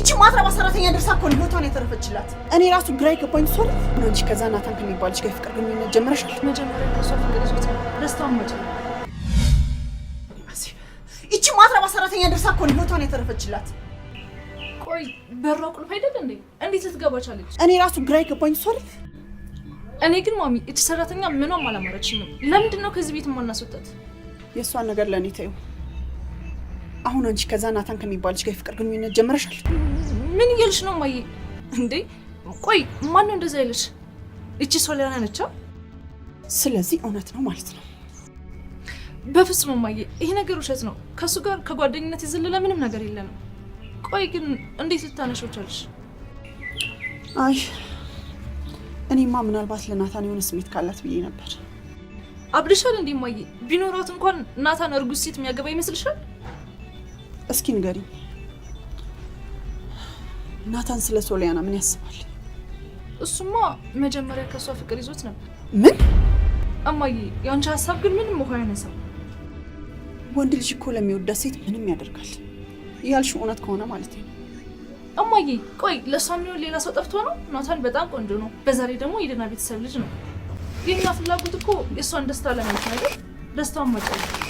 ይቺ ማትረባ ሰራተኛ ደርሳ እኮ ነው ህይወቷን የተረፈችላት። እኔ ራሱ ግራ ይገባኝ ሶሪ ነው እንጂ ከዛ ናታን ከሚባል ልጅ ጋር ፍቅር ግንኙነት ጀመረሻል? መጀመሪያ ከሷ ፍቅር ይዞት ደስታውን መቼ ይቺ ማትረባ ሰራተኛ ደርሳ እኮ ነው ህይወቷን የተረፈችላት። ቆይ በሯ ቁልፍ አይደል እንዴ? እንዴት ልትገባ ቻለች? እኔ ራሱ ግራ ይገባኝ ሶሪ። እኔ ግን ማሚ እቺ ሰራተኛ ምንም አላማረችኝም። ለምንድን ነው ከዚህ ቤት ማናስወጣት? የእሷን ነገር ለእኔ ተይው። አሁን አንቺ ከዛ ናታን ከሚባል ልጅ ጋር ፍቅር ግንኙነት ጀመረሻል? ምን እያልሽ ነው ማዬ? እንዴ ቆይ ማን ነው እንደዛ ያለሽ? እቺ ሶሊያና ነች? ስለዚህ እውነት ነው ማለት ነው? በፍጹም ማዬ ይሄ ነገር ውሸት ነው። ከሱ ጋር ከጓደኝነት የዘለለ ምንም ነገር የለንም። ቆይ ግን እንዴት ልታነሺው ቻልሽ? አይ እኔማ ምናልባት ለናታን የሆነ ስሜት ካላት ብዬ ነበር። አብድሻል እንዴ ማዬ? ቢኖራት እንኳን ናታን እርጉዝ ሴት የሚያገባ ይመስልሻል? እስኪ ንገሪኝ፣ ናታን ስለ ሶሊያና ምን ያስባል? እሱማ መጀመሪያ ከሷ ፍቅር ይዞት ነበር። ምን? እማዬ ያንቺ ሀሳብ ግን ምንም ውሃ ያነሳው። ወንድ ልጅ እኮ ለሚወዳት ሴት ምንም ያደርጋል ያልሽው እውነት ከሆነ ማለት ነው። እማዬ ቆይ ለሷ የሚሆን ሌላ ሰው ጠፍቶ ነው? ናታን በጣም ቆንጆ ነው። በዛ ላይ ደግሞ የደህና ቤተሰብ ልጅ ነው። የኛ ፍላጎት እኮ የሷን ደስታ ለማየት አይደል? ደስታውን ማጫወት